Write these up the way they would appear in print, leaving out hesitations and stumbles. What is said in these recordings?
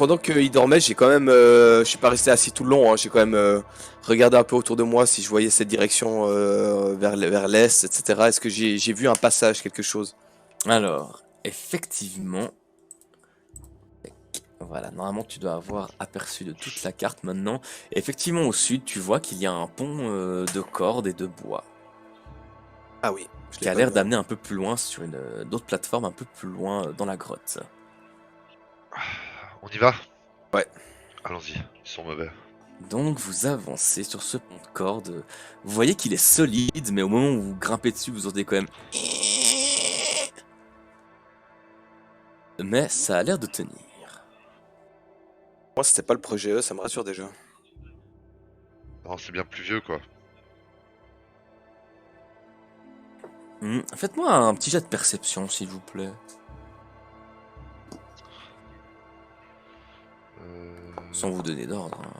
pendant qu'il dormait, j'ai quand même, je suis pas resté assis tout le long, hein, j'ai quand même regardé un peu autour de moi si je voyais cette direction vers l'est, etc. Est-ce que j'ai vu un passage, quelque chose? Alors, effectivement, voilà, normalement tu dois avoir aperçu de toute la carte maintenant. Effectivement, au sud, tu vois qu'il y a un pont de cordes et de bois Ah oui, je qui l'ai a pas l'air vu. d'amener un peu plus loin sur une d'autres plateformes un peu plus loin dans la grotte. On y va? Ouais. Allons-y, ils sont mauvais. Donc vous avancez sur ce pont de cordes. Vous voyez qu'il est solide, mais au moment où vous grimpez dessus, vous entendez quand même. Mais ça a l'air de tenir. Moi, c'était pas le projet E, ça me rassure déjà. Non, c'est bien plus vieux quoi. Faites-moi un petit jet de perception, s'il vous plaît. Sans vous donner d'ordre, hein.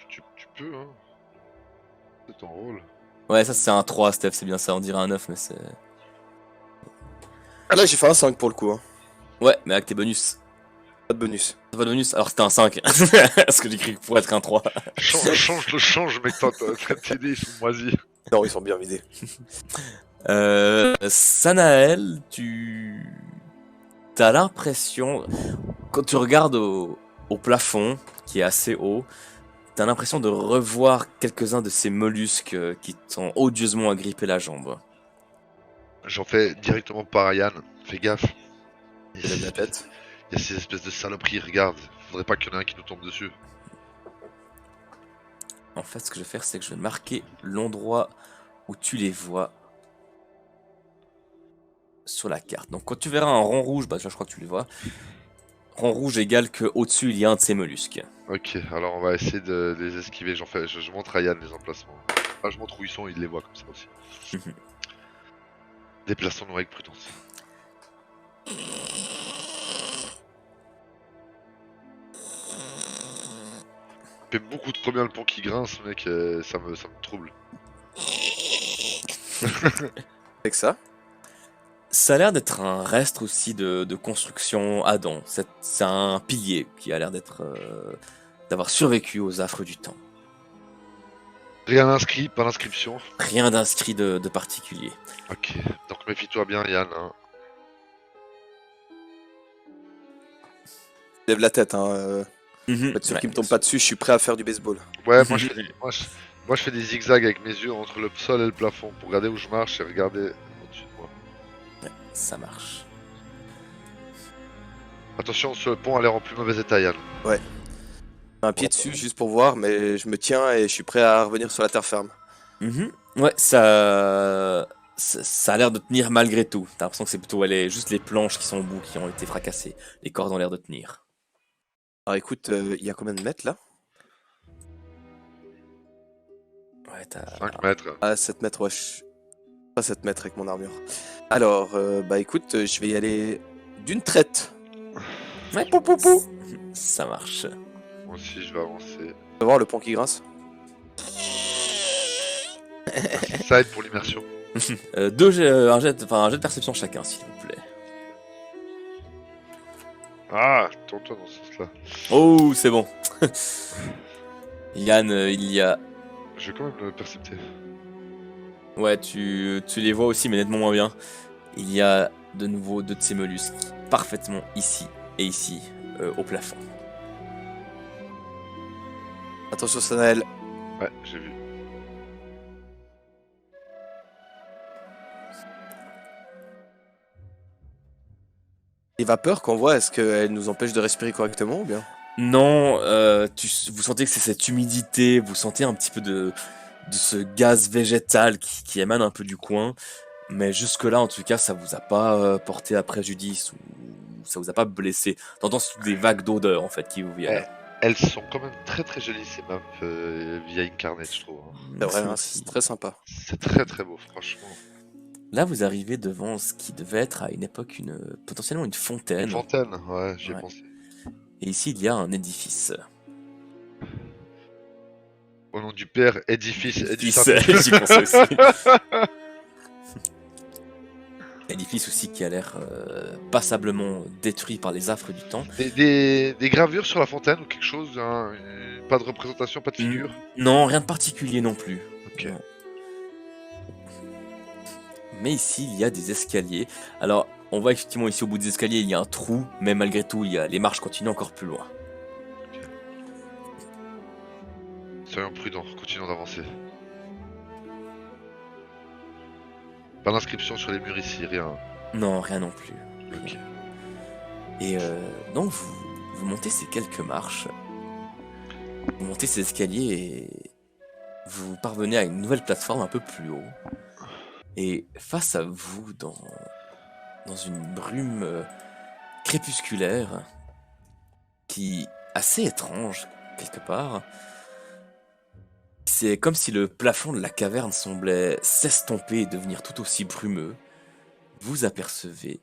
Tu peux, hein. C'est ton rôle. Ouais, ça c'est un 3, Steph, c'est bien ça, on dirait un 9, mais c'est... Ah là, j'ai fait un 5 pour le coup, hein. Ouais, mais avec tes bonus. Pas de bonus. Pas de bonus, alors c'était un 5. Parce que j'ai cru que pour être un 3. Change, mec, tes dés, ils sont moisis. Non, ils sont bien vidés. Sanael, t'as l'impression, quand tu regardes au plafond, qui est assez haut, t'as l'impression de revoir quelques-uns de ces mollusques qui t'ont odieusement agrippé la jambe. J'en fais directement par Yann. Fais gaffe. Je lève la tête. Il y a ces espèces de saloperies, regarde. Faudrait pas qu'il y en ait un qui nous tombe dessus. En fait, ce que je vais faire, c'est que je vais marquer l'endroit où tu les vois sur la carte. Donc quand tu verras un rond rouge, bah déjà je crois que tu les vois. Rond rouge égale que au-dessus il y a un de ces mollusques. Ok, alors on va essayer de les esquiver. Je montre à Yann les emplacements. Ah, je montre où ils sont, il les voit comme ça aussi. Déplaçons-nous avec prudence. Fait beaucoup trop bien le pont qui grince, mec, ça me trouble. C'est que ça? Ça a l'air d'être un reste aussi de construction Adam. C'est un pilier qui a l'air d'avoir survécu aux affres du temps. Rien inscrit, pas d'inscription. Rien d'inscrit de particulier. Ok, donc méfie-toi bien, Yann. Hein. Je lève la tête, hein. Pour être sûr Ouais, qu'il me bien tombe sûr. pas dessus, je suis prêt à faire du baseball. Ouais, moi je fais des zigzags avec mes yeux entre le sol et le plafond pour regarder où je marche et regarder au-dessus de moi. Ouais, ça marche. Attention, ce pont a l'air en plus mauvais état, Yann. Un pied dessus juste pour voir, mais je me tiens et je suis prêt à revenir sur la terre ferme. Ouais, ça a l'air de tenir malgré tout. T'as l'impression que c'est plutôt juste les planches qui sont au bout qui ont été fracassées. Les cordes ont l'air de tenir. Alors écoute, il y a combien de mètres là? Ouais, t'as... 5 mètres. Ah, 7 mètres, ouais. Pas 7 mètres avec mon armure. Alors, bah écoute, je vais y aller d'une traite. Ouais, Pou, pou, pou. ça marche. Moi aussi, je vais avancer. Tu vas voir le pont qui grince. Ça aide pour l'immersion. Un jet de perception chacun, s'il vous plaît. Ah, tourne-toi dans ce sens-là. Oh, c'est bon. Yann, il y a... Je vais quand même le percepter. Ouais, tu les vois aussi, mais nettement moins bien. Il y a de nouveau deux de ces mollusques parfaitement ici et ici, au plafond. Attention, Sanael. Ouais, j'ai vu. Les vapeurs qu'on voit, est-ce qu'elles nous empêchent de respirer correctement ou bien? Non, vous sentez que c'est cette humidité, vous sentez un petit peu de ce gaz végétal qui émane un peu du coin. Mais jusque-là, en tout cas, ça vous a pas porté à préjudice ou ça vous a pas blessé. T'entends surtout des vagues d'odeur, en fait, qui vous viennent. Elles sont quand même très très jolies ces maps via Incarnate, je trouve. Hein. C'est vrai, hein, Merci. c'est très sympa. C'est très très beau, franchement. Là, vous arrivez devant ce qui devait être à une époque potentiellement une fontaine. Une fontaine, ouais, j'y ai Ouais. pensé. Et ici, il y a un édifice. Au nom du Père, édifice et du Édifice, Saint-Esprit. j'y pensais aussi. Et édifice aussi qui a l'air passablement détruit par les affres du temps. Des gravures sur la fontaine ou quelque chose, hein, pas de représentation, pas de figure. Non, rien de particulier non plus. Ok. Non. Mais ici, il y a des escaliers. Alors, on voit effectivement ici au bout des escaliers, il y a un trou, mais malgré tout, les marches continuent encore plus loin. Soyons prudents, continuons d'avancer. Pas d'inscription sur les murs ici, rien. Non, rien non plus. Ok. Et donc, vous montez ces quelques marches, vous montez ces escaliers et vous parvenez à une nouvelle plateforme un peu plus haut. Et face à vous, dans une brume crépusculaire, qui assez étrange quelque part, c'est comme si le plafond de la caverne semblait s'estomper et devenir tout aussi brumeux. Vous apercevez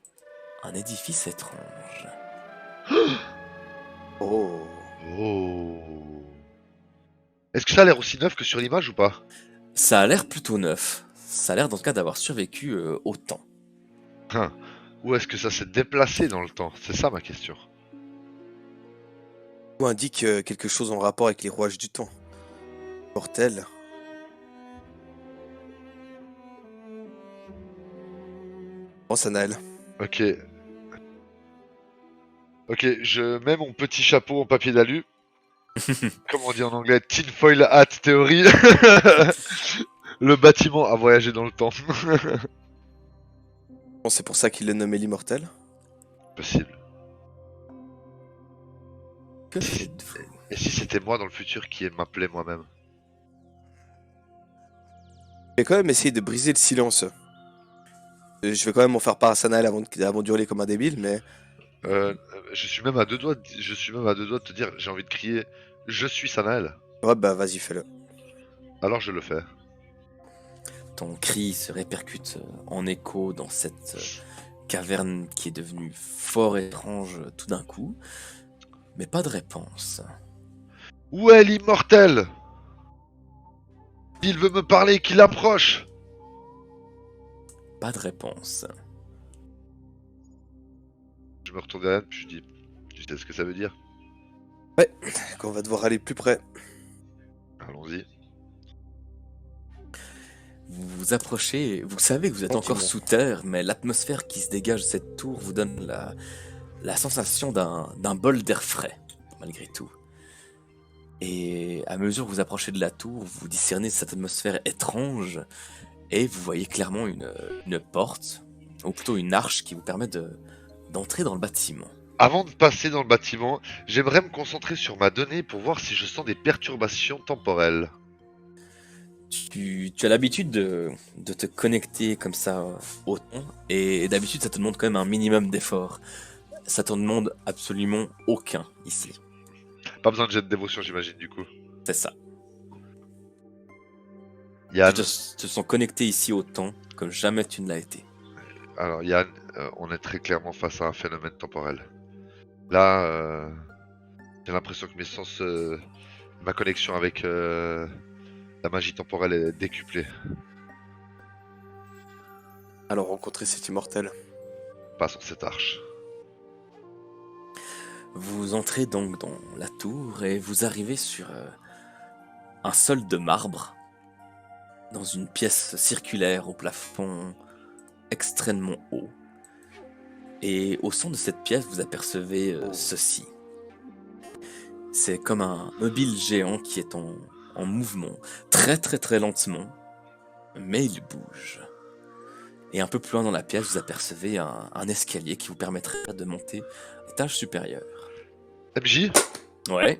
un édifice étrange. Oh. Oh. Est-ce que ça a l'air aussi neuf que sur l'image ou pas? Ça a l'air plutôt neuf. Ça a l'air dans le cas d'avoir survécu au temps. Hein. Ou est-ce que ça s'est déplacé dans le temps? C'est ça ma question. Tout indique quelque chose en rapport avec les rouages du temps. Mortel. Bon, Sanaël. Ok. Ok, je mets mon petit chapeau en papier d'alu. Comme on dit en anglais, tinfoil hat théorie. Le bâtiment a voyagé dans le temps. Bon, c'est pour ça qu'il le nommé l'immortel. Possible. Que faites-vous? Et si c'était moi dans le futur qui m'appelait moi-même? Je vais quand même essayer de briser le silence. Je vais quand même en faire part à Sanaël avant d'hurler comme un débile, mais Je suis même à deux doigts de te dire, j'ai envie de crier, je suis Sanaël. ouais, bah vas-y, fais-le. Alors je le fais. Ton cri se répercute en écho dans cette caverne qui est devenue fort étrange tout d'un coup, mais pas de réponse. Où est l'immortel? Il veut me parler, qu'il approche. Pas de réponse. Je me retourne derrière, puis je dis, tu sais ce que ça veut dire? Qu'on va devoir aller plus près. Allons-y. Vous vous approchez, vous savez que vous êtes encore Tranquillement. sous terre, mais l'atmosphère qui se dégage de cette tour vous donne la sensation d'un bol d'air frais, malgré tout. Et à mesure que vous approchez de la tour, vous discernez cette atmosphère étrange, et vous voyez clairement une porte, ou plutôt une arche qui vous permet d'entrer dans le bâtiment. Avant de passer dans le bâtiment, j'aimerais me concentrer sur ma donnée pour voir si je sens des perturbations temporelles. Tu as l'habitude de te connecter comme ça au temps, et d'habitude ça te demande quand même un minimum d'effort. Ça t'en demande absolument aucun ici. Pas besoin de jet de dévotion, j'imagine, du coup. C'est ça. Yann, Tu te sens connecté ici au temps comme jamais tu ne l'as été. alors Yann, on est très clairement face à un phénomène temporel. Là, j'ai l'impression que mes sens, ma connexion avec la magie temporelle est décuplée. Alors rencontrer cet immortel. Passons cette arche. Vous entrez donc dans la tour et vous arrivez sur un sol de marbre, dans une pièce circulaire au plafond extrêmement haut. Et au centre de cette pièce, vous apercevez ceci. C'est comme un mobile géant qui est en mouvement, très très très lentement, mais il bouge. Et un peu plus loin dans la pièce, vous apercevez un escalier qui vous permettrait de monter à l'étage supérieur. MJ, Ouais.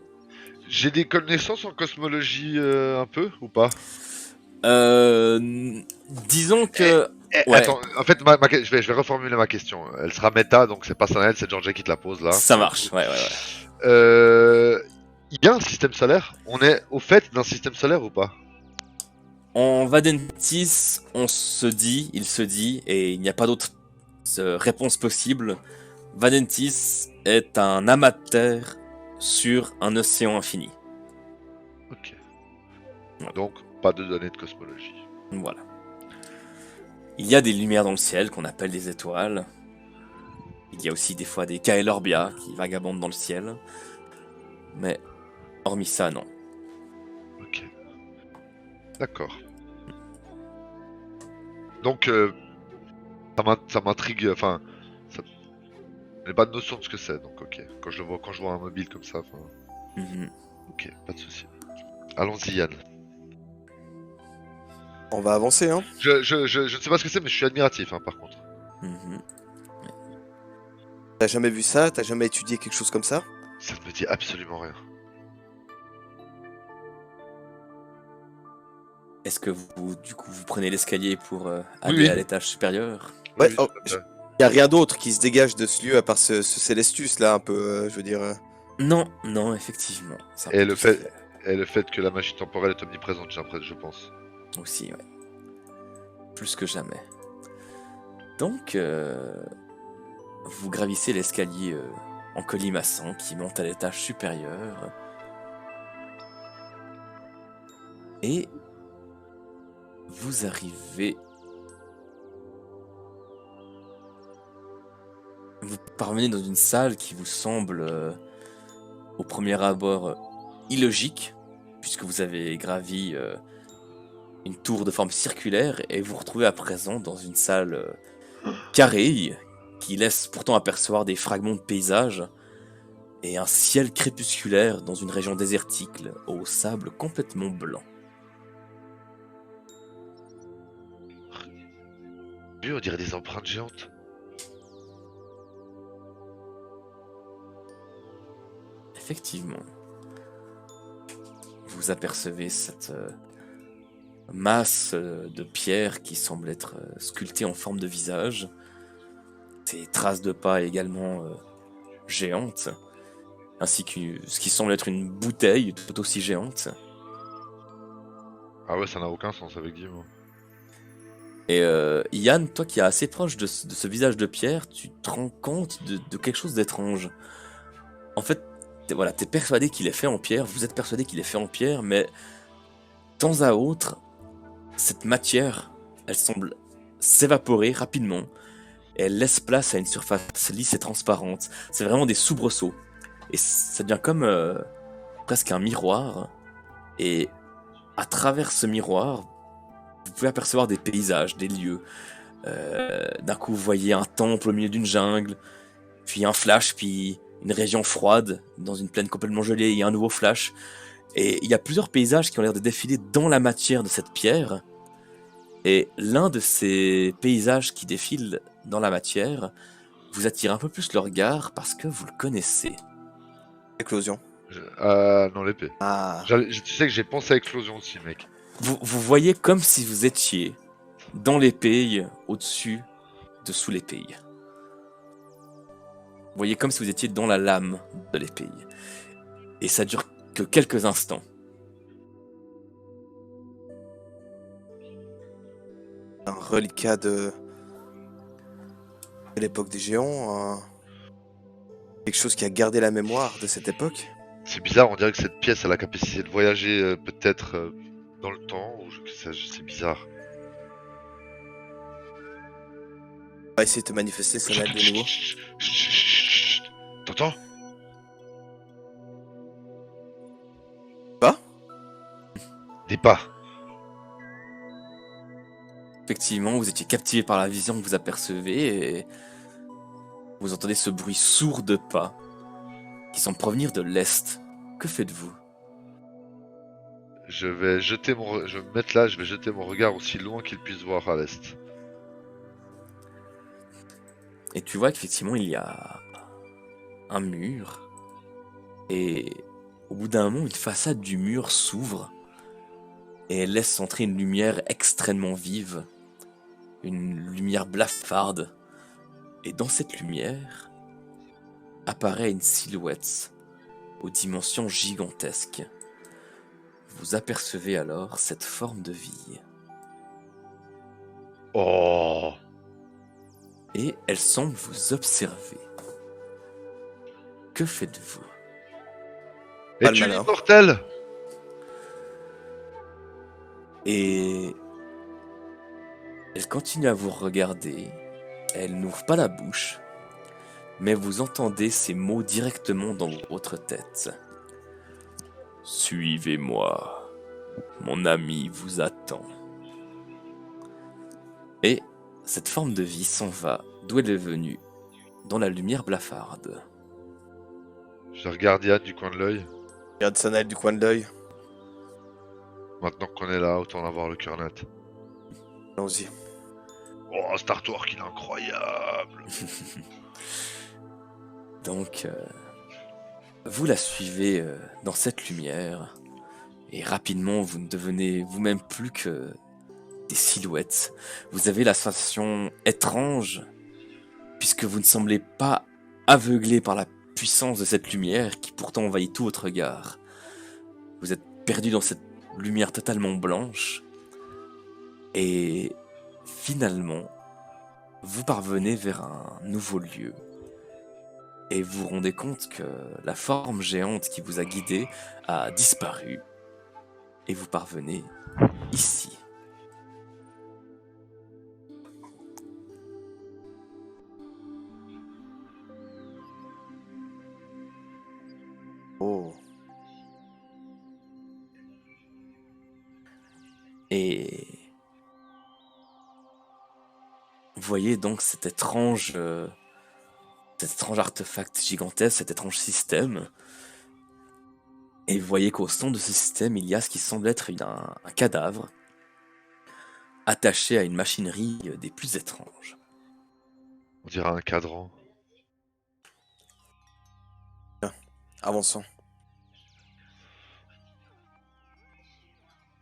j'ai des connaissances en cosmologie un peu ou pas? Disons que... Ouais. Attends, en fait, je vais reformuler ma question. Elle sera méta, donc c'est pas Sanael, c'est Georgia qui te la pose là. Ça marche, ouais. Il y a un système solaire? On est au fait d'un système solaire ou pas? En Vadentis, il se dit, et il n'y a pas d'autre réponse possible, Vadentis est un amas de terre sur un océan infini. Ok. Donc, pas de données de cosmologie. Voilà. Il y a des lumières dans le ciel qu'on appelle des étoiles. Il y a aussi des fois des Caelorbia qui vagabondent dans le ciel. Mais hormis ça, non. Ok. D'accord. Donc, ça m'intrigue, enfin, ça... j'ai pas de notion de ce que c'est, donc ok. Quand je vois un mobile comme ça, enfin, Mhm. ok, pas de souci. Allons-y, Yann. On va avancer, hein. Je ne sais pas ce que c'est, mais je suis admiratif, hein, par contre. Mhm. T'as jamais vu ça? T'as jamais étudié quelque chose comme ça? Ça ne me dit absolument rien. Est-ce que du coup, vous prenez l'escalier pour aller oui. à l'étage supérieur? Ouais, Oui, oh, tout à fait. y a rien d'autre qui se dégage de ce lieu à part ce Célestus là, un peu, je veux dire. Non, non, effectivement. C'est un Et peu le tout ce qu'il fait, et le fait que la magie temporelle est omniprésente, je pense. aussi, ouais. Plus que jamais. Donc, vous gravissez l'escalier en colimaçon qui monte à l'étage supérieur. Et vous arrivez... Vous parvenez dans une salle qui vous semble, au premier abord, illogique, puisque vous avez gravi une tour de forme circulaire et vous retrouvez à présent dans une salle carrée qui laisse pourtant apercevoir des fragments de paysage et un ciel crépusculaire dans une région désertique au sable complètement blanc. Oui, on dirait des empreintes géantes. Effectivement, vous apercevez cette masse de pierre qui semble être sculptée en forme de visage. Ces traces de pas également géantes, ainsi que ce qui semble être une bouteille tout aussi géante. Ah ouais, ça n'a aucun sens avec Dim. Et Yann, toi qui es assez proche de ce visage de pierre, tu te rends compte de quelque chose d'étrange. En fait, voilà, t'es persuadé qu'il est fait en pierre, vous êtes persuadé qu'il est fait en pierre, mais de temps à autre, cette matière, elle semble s'évaporer rapidement, et elle laisse place à une surface lisse et transparente. C'est vraiment des soubresauts. Et ça devient comme presque un miroir, et à travers ce miroir, vous pouvez apercevoir des paysages, des lieux. D'un coup, vous voyez un temple au milieu d'une jungle, puis un flash, puis une région froide, dans une plaine complètement gelée, et un nouveau flash. Et il y a plusieurs paysages qui ont l'air de défiler dans la matière de cette pierre. Et l'un de ces paysages qui défilent dans la matière vous attire un peu plus le regard parce que vous le connaissez. Éclosion. Non, l'épée. Ah. Tu sais que j'ai pensé à Explosion aussi, mec. Vous voyez comme si vous étiez dans l'épée, au-dessus, dessous l'épée. Vous voyez comme si vous étiez dans la lame de l'épée. Et ça dure que quelques instants. Un reliquat de l'époque des géants. Quelque chose qui a gardé la mémoire de cette époque. C'est bizarre, on dirait que cette pièce a la capacité de voyager peut-être dans le temps, ou que sais-je, c'est bizarre. On va essayer de te manifester, ça va être de nouveau. T'entends? Quoi? Des pas. Effectivement, vous étiez captivé par la vision que vous apercevez et vous entendez ce bruit sourd de pas qui semble provenir de l'est. Que faites-vous? Je vais me mettre là, je vais jeter mon regard aussi loin qu'il puisse voir à l'est. Et tu vois qu'effectivement, il y a un mur. Et au bout d'un moment, une façade du mur s'ouvre. Et elle laisse entrer une lumière extrêmement vive. Une lumière blafarde. Et dans cette lumière, apparaît une silhouette aux dimensions gigantesques. Vous apercevez alors cette forme de vie. Oh! Et elle semble vous observer. Que faites-vous? Pas le Es-tu malin. Elle continue à vous regarder. Elle n'ouvre pas la bouche. Mais vous entendez ces mots directement dans votre tête. Suivez-moi. Mon ami vous attend. Et cette forme de vie s'en va d'où elle est venue, dans la lumière blafarde. Je regarde Yann du coin de l'œil. Regarde Sanael du coin de l'œil. Maintenant qu'on est là, autant avoir le cœur net. Allons-y. Oh, Star Wars, il est incroyable. Donc, vous la suivez dans cette lumière, et rapidement vous ne devenez vous-même plus que des silhouettes. Vous avez la sensation étrange, puisque vous ne semblez pas aveuglé par la puissance de cette lumière qui pourtant envahit tout votre regard. Vous êtes perdu dans cette lumière totalement blanche, et finalement, vous parvenez vers un nouveau lieu. Et vous vous rendez compte que la forme géante qui vous a guidé a disparu. Et vous parvenez ici. Oh. Et vous voyez donc cet étrange artefact gigantesque, cet étrange système. Et vous voyez qu'au centre de ce système, il y a ce qui semble être un cadavre attaché à une machinerie des plus étranges. On dirait un cadran. Avançons.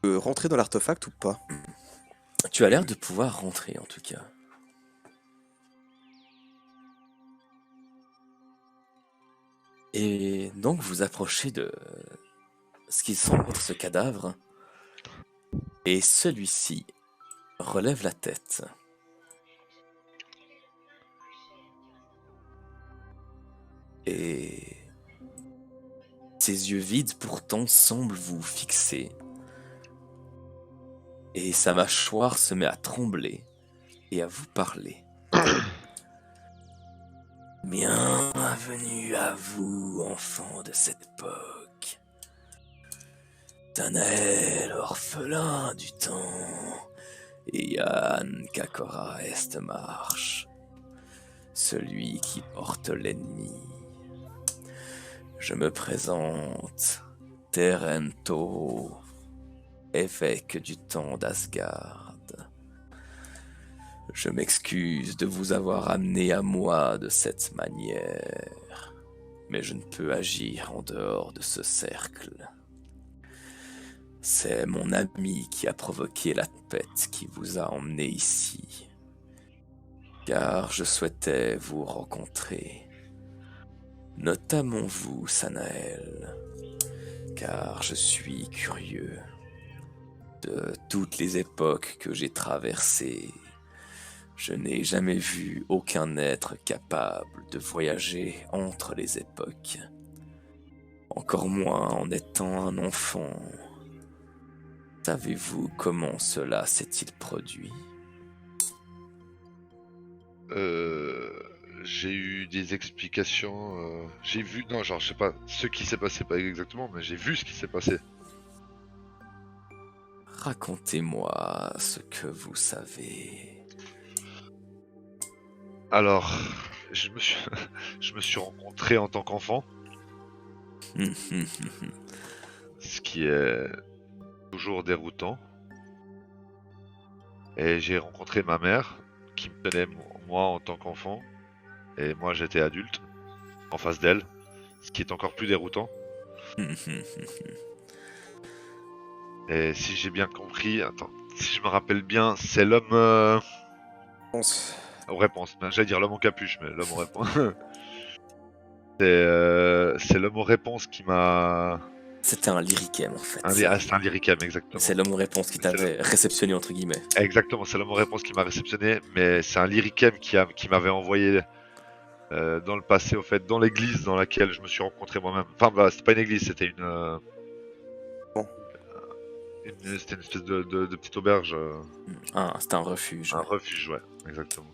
Rentrer dans l'artefact ou pas? Tu as l'air de pouvoir rentrer en tout cas. Et donc vous approchez de ce qui semble être ce cadavre. Et celui-ci relève la tête. Et ses yeux vides pourtant semblent vous fixer. Et sa mâchoire se met à trembler et à vous parler. Bienvenue à vous, enfants de cette époque. Tanael, orphelin du temps, et Yann Kakora Estmarche, celui qui porte l'ennemi. Je me présente, Terento, évêque du temps d'Asgard. Je m'excuse de vous avoir amené à moi de cette manière, mais je ne peux agir en dehors de ce cercle. C'est mon ami qui a provoqué la tempête qui vous a emmené ici, car je souhaitais vous rencontrer, notamment vous, Sanael, car je suis curieux de toutes les époques que j'ai traversées. Je n'ai jamais vu aucun être capable de voyager entre les époques, encore moins en étant un enfant. Savez-vous comment cela s'est-il produit? J'ai eu des explications. J'ai vu. Non, genre, je sais pas ce qui s'est passé, pas exactement, mais j'ai vu ce qui s'est passé. Racontez-moi ce que vous savez. Alors, je me suis rencontré en tant qu'enfant, ce qui est toujours déroutant. Et j'ai rencontré ma mère, qui me tenait moi en tant qu'enfant, et moi j'étais adulte, en face d'elle, ce qui est encore plus déroutant. Et si j'ai bien compris, attends, si je me rappelle bien, c'est l'homme Pense. aux réponses. Ben, j'allais dire l'homme aux capuches, mais l'homme aux réponses. C'est l'homme aux réponses qui m'a... C'était un lyricème en fait. C'est un lyricam, exactement. C'est l'homme aux réponses qui t'avait réceptionné entre guillemets. Exactement, c'est l'homme aux réponses qui m'a réceptionné, mais c'est un lyricam qui m'avait envoyé dans le passé, au fait, dans l'église dans laquelle je me suis rencontré moi-même. Enfin, bah, c'était pas une église, c'était Bon. C'était une espèce de petite auberge, C'est un refuge. un refuge, ouais, exactement.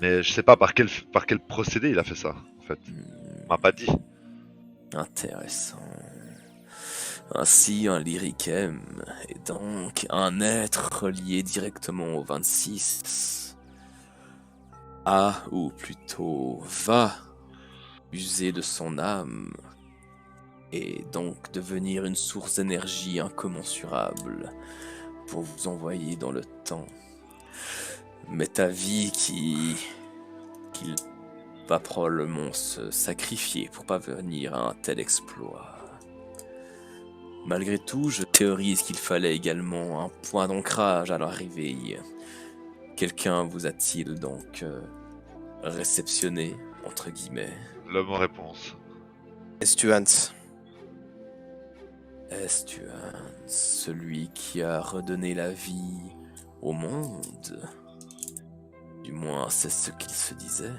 Mais je sais pas par quel procédé il a fait ça, en fait. On m'a pas dit. Intéressant. Ainsi, un lyrichem est donc un être relié directement au 26. Ou plutôt va user de son âme et donc devenir une source d'énergie incommensurable pour vous envoyer dans le temps. Mais ta vie qu'il va probablement se sacrifier pour parvenir à un tel exploit. Malgré tout, je théorise qu'il fallait également un point d'ancrage à l'arrivée. Quelqu'un vous a-t-il donc réceptionné, entre guillemets? L'homme en réponse. Estuans. Estuan, celui qui a redonné la vie au monde. Du moins, c'est ce qu'il se disait.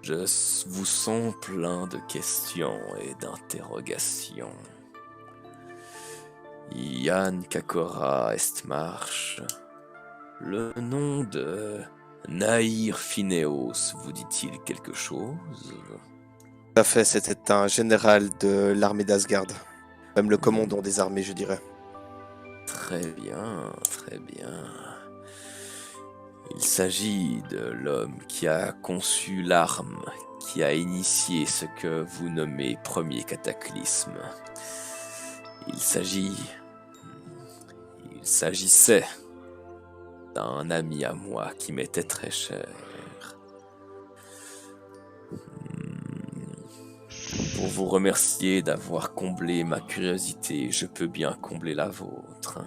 Je vous sens plein de questions et d'interrogations. Yann Kakora Estmarch, le nom de Naïr Phineos vous dit-il quelque chose? Tout à fait, c'était un général de l'armée d'Asgard. Même le commandant des armées, je dirais. Très bien, très bien. Il s'agit de l'homme qui a conçu l'arme, qui a initié ce que vous nommez premier cataclysme. Il s'agissait d'un ami à moi qui m'était très cher. Pour vous remercier d'avoir comblé ma curiosité, je peux bien combler la vôtre.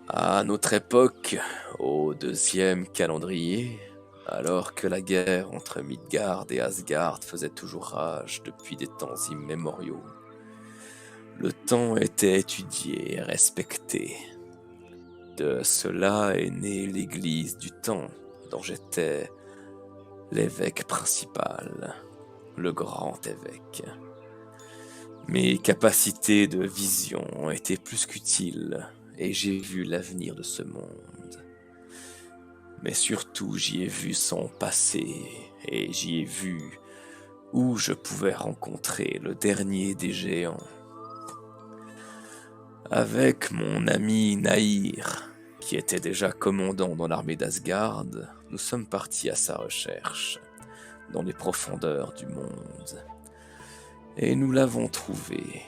À notre époque, au 2e calendrier, alors que la guerre entre Midgard et Asgard faisait toujours rage depuis des temps immémoriaux, le temps était étudié et respecté. De cela est née l'église du temps, dont j'étais l'évêque principal, le grand évêque. Mes capacités de vision ont été plus qu'utiles, et j'ai vu l'avenir de ce monde. Mais surtout, j'y ai vu son passé, et j'y ai vu où je pouvais rencontrer le dernier des géants. Avec mon ami Naïr, qui était déjà commandant dans l'armée d'Asgard, nous sommes partis à sa recherche, dans les profondeurs du monde. Et nous l'avons trouvé.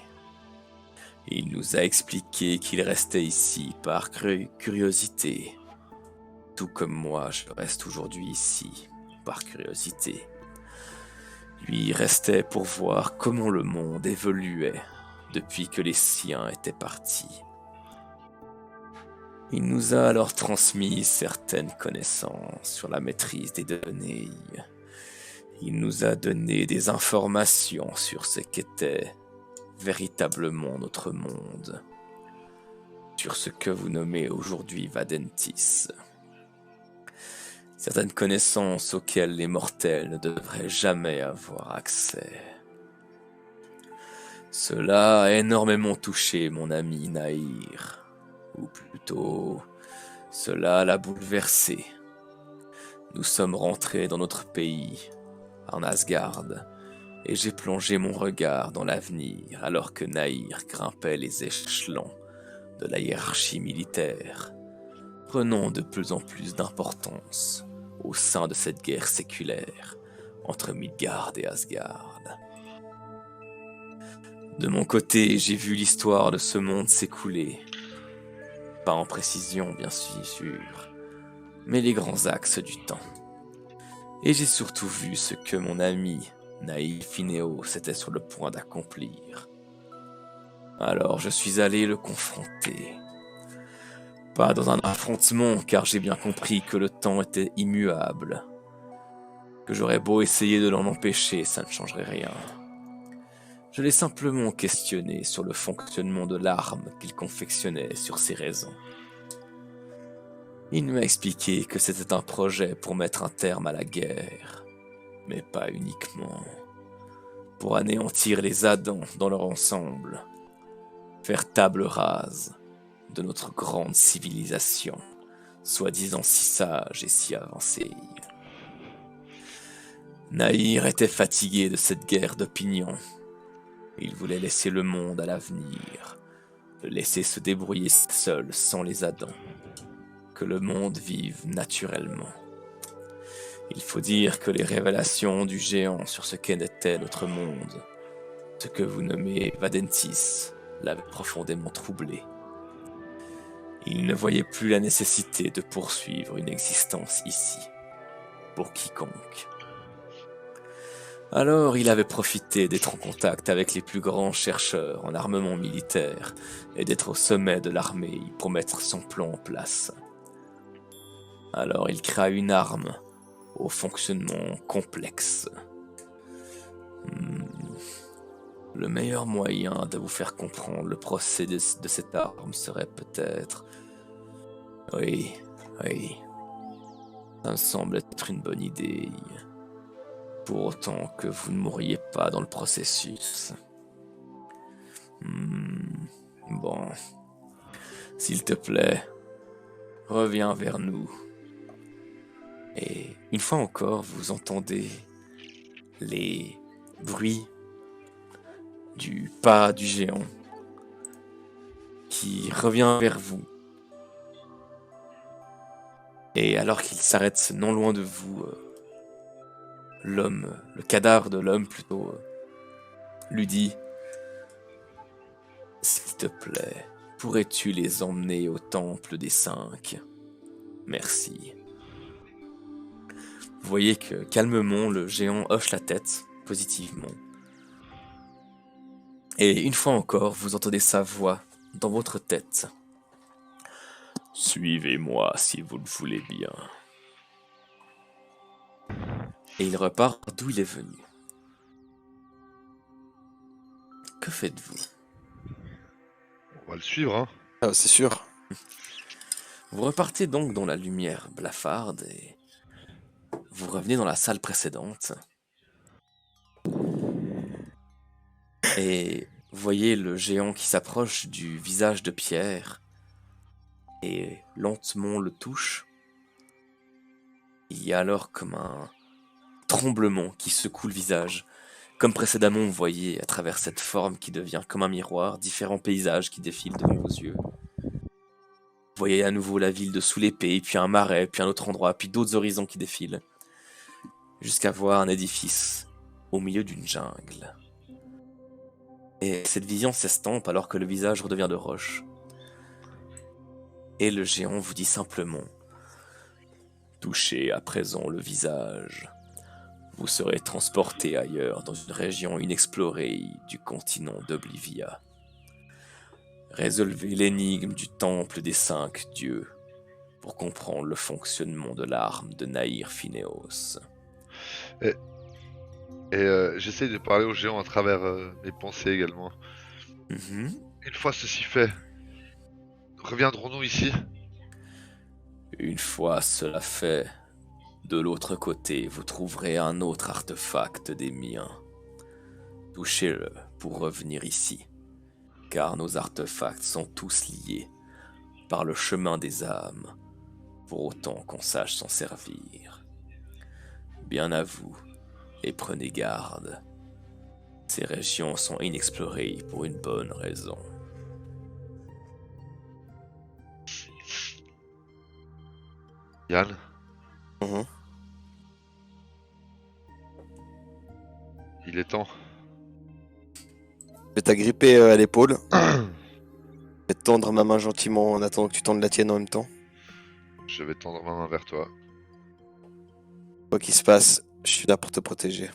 Il nous a expliqué qu'il restait ici par curiosité. Tout comme moi, je reste aujourd'hui ici, par curiosité. Lui restait pour voir comment le monde évoluait depuis que les siens étaient partis. Il nous a alors transmis certaines connaissances sur la maîtrise des données. Il nous a donné des informations sur ce qu'était véritablement notre monde, sur ce que vous nommez aujourd'hui Vadentis. Certaines connaissances auxquelles les mortels ne devraient jamais avoir accès. Cela a énormément touché mon ami Naïr, ou plutôt, cela l'a bouleversé. Nous sommes rentrés dans notre pays, en Asgard, et j'ai plongé mon regard dans l'avenir alors que Naïr grimpait les échelons de la hiérarchie militaire, prenant de plus en plus d'importance au sein de cette guerre séculaire entre Midgard et Asgard. De mon côté, j'ai vu l'histoire de ce monde s'écouler. Pas en précision, bien sûr, mais les grands axes du temps. Et j'ai surtout vu ce que mon ami Naïr Phineos était sur le point d'accomplir. Alors je suis allé le confronter. Pas dans un affrontement, car j'ai bien compris que le temps était immuable. Que j'aurais beau essayer de l'en empêcher, ça ne changerait rien. Je l'ai simplement questionné sur le fonctionnement de l'arme qu'il confectionnait, sur ses raisons. Il m'a expliqué que c'était un projet pour mettre un terme à la guerre, mais pas uniquement. Pour anéantir les Adans dans leur ensemble, faire table rase de notre grande civilisation, soi-disant si sage et si avancée. Nahir était fatigué de cette guerre d'opinion. Il voulait laisser le monde à l'avenir, le laisser se débrouiller seul sans les Adans, que le monde vive naturellement. Il faut dire que les révélations du géant sur ce qu'était notre monde, ce que vous nommez Vadentis, l'avaient profondément troublé. Il ne voyait plus la nécessité de poursuivre une existence ici, pour quiconque. Alors il avait profité d'être en contact avec les plus grands chercheurs en armement militaire et d'être au sommet de l'armée pour mettre son plan en place. Alors il créa une arme au fonctionnement complexe. Le meilleur moyen de vous faire comprendre le procédé de cette arme serait peut-être... Oui, ça me semble être une bonne idée. Pour autant que vous ne mourriez pas dans le processus. Bon. S'il te plaît, reviens vers nous. Et une fois encore, vous entendez les bruits du pas du géant qui revient vers vous. Et alors qu'il s'arrête non loin de vous, l'homme, le cadavre de l'homme plutôt, lui dit « S'il te plaît, pourrais-tu les emmener au temple des 5 ? Merci. » Vous voyez que calmement, le géant hoche la tête, positivement. Et une fois encore, vous entendez sa voix dans votre tête. « Suivez-moi si vous le voulez bien. » Et il repart d'où il est venu. Que faites-vous ? On va le suivre, hein. Ah, c'est sûr. Vous repartez donc dans la lumière blafarde et vous revenez dans la salle précédente. Et vous voyez le géant qui s'approche du visage de Pierre et lentement le touche. Il y a alors comme un tremblement qui secoue le visage. Comme précédemment, vous voyez à travers cette forme qui devient comme un miroir, différents paysages qui défilent devant vos yeux. Vous voyez à nouveau la ville de sous l'épée, puis un marais, puis un autre endroit, puis d'autres horizons qui défilent, jusqu'à voir un édifice au milieu d'une jungle. Et cette vision s'estompe alors que le visage redevient de roche. Et le géant vous dit simplement « Touchez à présent le visage. Vous serez transporté ailleurs dans une région inexplorée du continent d'Oblivia. Résolvez l'énigme du temple des 5 dieux pour comprendre le fonctionnement de l'arme de Nahir Phineos. » Et j'essaye de parler au géant à travers mes pensées également. Une fois ceci fait, reviendrons-nous ici? Une fois cela fait, de l'autre côté, vous trouverez un autre artefact des miens. Touchez-le pour revenir ici, car nos artefacts sont tous liés par le chemin des âmes, pour autant qu'on sache s'en servir. Bien à vous, et prenez garde. Ces régions sont inexplorées pour une bonne raison. Yann, Mhm. il est temps. Je vais t'agripper à l'épaule. Je vais te tendre ma main gentiment en attendant que tu tendes la tienne en même temps. Je vais tendre ma main vers toi. Quoi qu'il se passe, je suis là pour te protéger.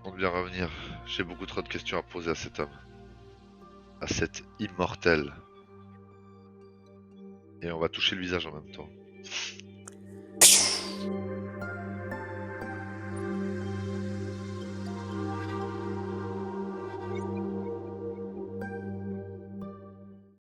Compte bien revenir. J'ai beaucoup trop de questions à poser à cet homme. À cet immortel. Et on va toucher le visage en même temps.